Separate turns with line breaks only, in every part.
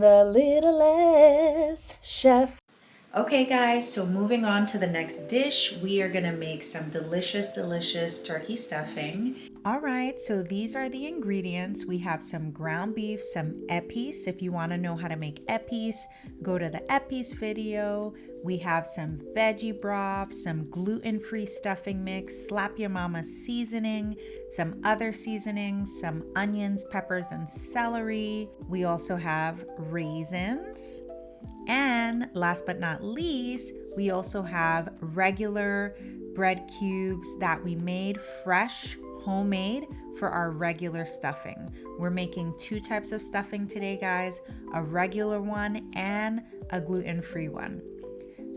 the littlest chef. Okay guys, so moving on to the next dish, we are gonna make some delicious turkey stuffing. All right, so these are the ingredients. We have some ground beef, some epis. If you wanna know how to make epis, go to the epis video. We have some veggie broth, some gluten-free stuffing mix, slap your mama seasoning, some other seasonings, some onions, peppers, and celery. We also have raisins. And last but not least, we also have regular bread cubes that we made fresh, homemade for our regular stuffing. We're making two types of stuffing today, guys, a regular one and a gluten-free one.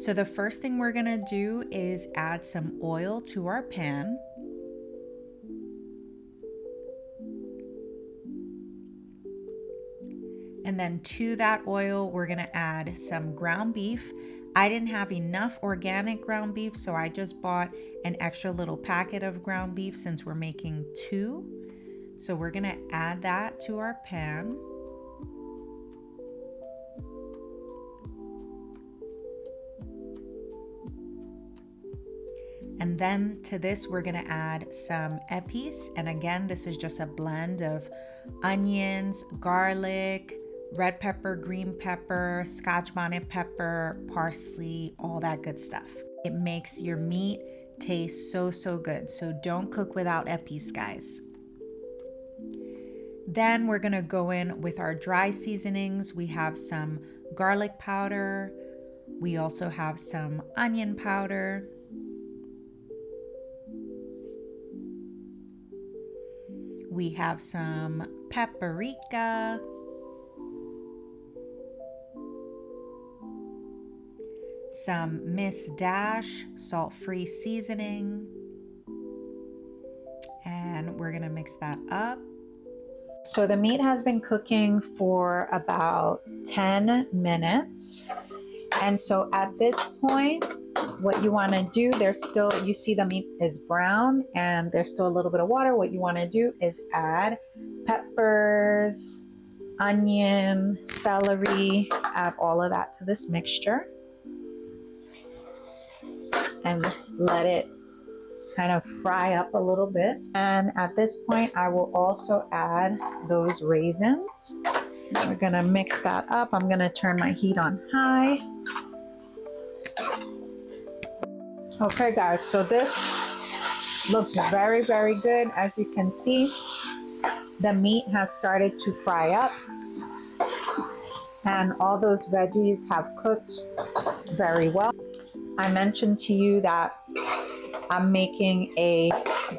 So the first thing we're gonna do is add some oil to our pan. And then to that oil, we're gonna add some ground beef. I didn't have enough organic ground beef, so I just bought an extra little packet of ground beef since we're making two. So we're gonna add that to our pan. And then to this, we're gonna add some epis. And again, this is just a blend of onions, garlic, red pepper, green pepper, scotch bonnet pepper, parsley, all that good stuff. It makes your meat taste so good. So don't cook without epis, guys. Then we're gonna go in with our dry seasonings. We have some garlic powder. We also have some onion powder. We have some paprika. Some Miss Dash salt-free seasoning. And we're gonna mix that up. So the meat has been cooking for about 10 minutes. And so at this point, what you want to do, you see the meat is brown and there's still a little bit of water. What you want to do is add peppers, onion, celery, add all of that to this mixture and let it kind of fry up a little bit. And at this point, I will also add those raisins. We're gonna mix that up. I'm gonna turn my heat on high. Okay guys, so this looks very good. As you can see, the meat has started to fry up and all those veggies have cooked very well. I mentioned to you that I'm making a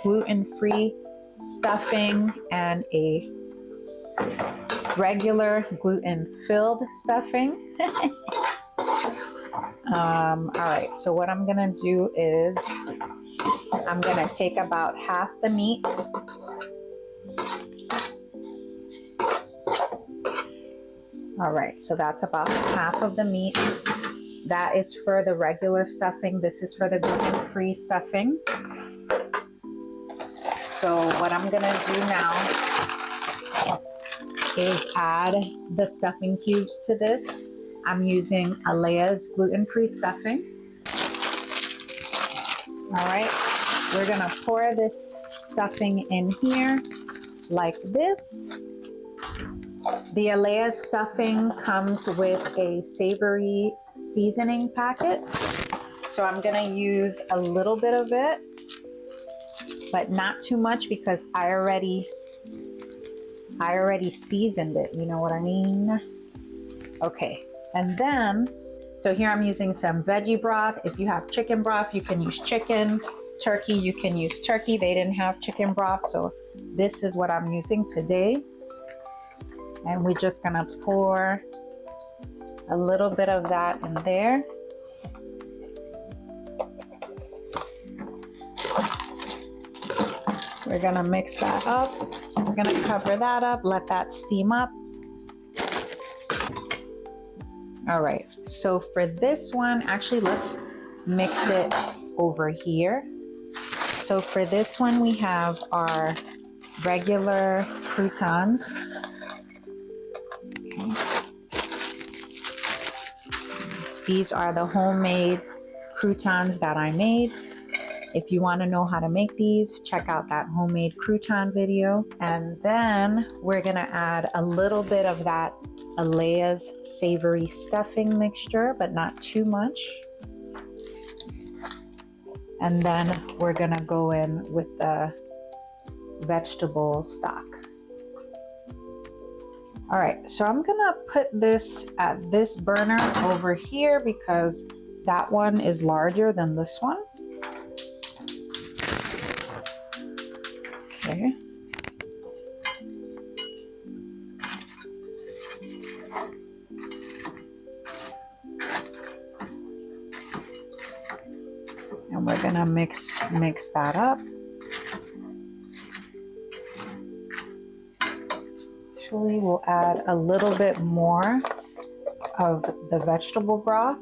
gluten-free stuffing and a regular gluten-filled stuffing. All right, so what I'm gonna do is I'm gonna take about half the meat. All right, so that's about half of the meat. That is for the regular stuffing. This is for the gluten-free stuffing. So what I'm gonna do now is add the stuffing cubes to this. I'm using Alea's gluten-free stuffing. All right, we're gonna pour this stuffing in here like this. The Alea's stuffing comes with a savory seasoning packet. So I'm gonna use a little bit of it, but not too much because I already seasoned it, you know what I mean? Okay, and then, so here I'm using some veggie broth. If you have chicken broth, you can use chicken. Turkey, you can use turkey. They didn't have chicken broth, so this is what I'm using today. And we're just gonna pour a little bit of that in there. We're gonna mix that up. We're gonna cover that up, let that steam up. All right, so for this one, actually let's mix it over here. So for this one, we have our regular croutons. Okay. These are the homemade croutons that I made. If you want to know how to make these, check out that homemade crouton video. And then we're going to add a little bit of that Alea's savory stuffing mixture, but not too much. And then we're going to go in with the vegetable stock. All right, so I'm going to put this at this burner over here because that one is larger than this one. Okay. And we're gonna mix that up. Actually, we'll add a little bit more of the vegetable broth.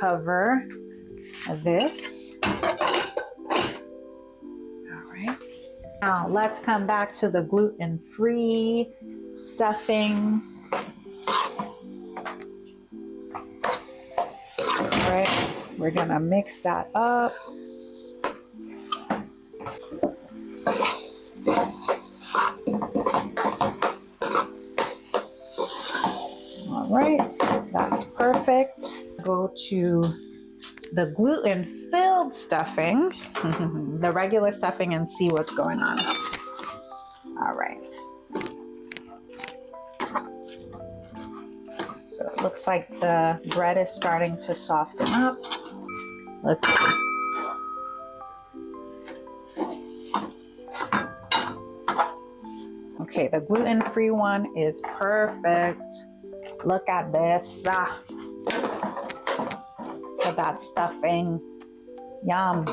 Cover this. Now let's come back to the gluten-free stuffing. All right, we're gonna mix that up. All right, that's perfect. Go to the gluten-filled stuffing, the regular stuffing, and see what's going on. All right. So it looks like the bread is starting to soften up. Let's see. Okay, the gluten-free one is perfect. Look at this. Look at that stuffing. Yum.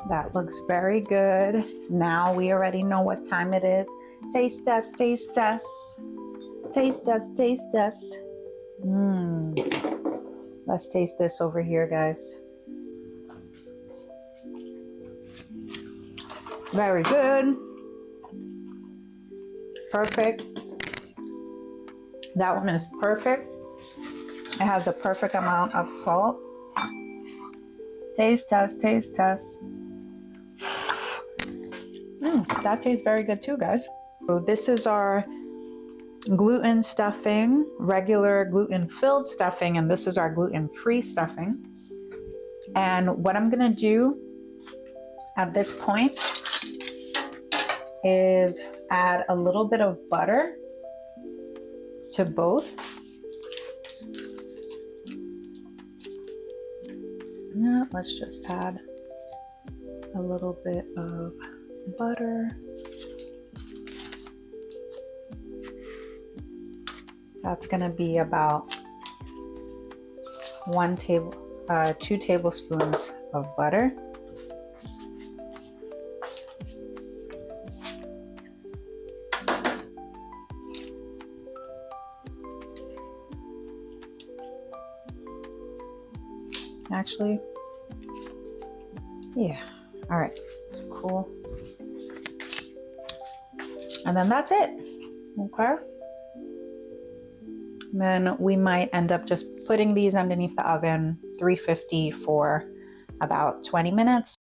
That looks very good. Now we already know what time it is. Taste test, taste test. Taste test, taste test. Let's taste this over here, guys. Very good. Perfect. That one is perfect. It has the perfect amount of salt. Taste test, taste test. That tastes very good too, guys. So this is our gluten stuffing, regular gluten-filled stuffing, and this is our gluten-free stuffing. And what I'm gonna do at this point is add a little bit of butter to both. Now let's just add a little bit of butter. That's gonna be about 2 tablespoons of butter. Actually, yeah, all right, cool. And then that's it, okay? And then we might end up just putting these underneath the oven, 350 for about 20 minutes.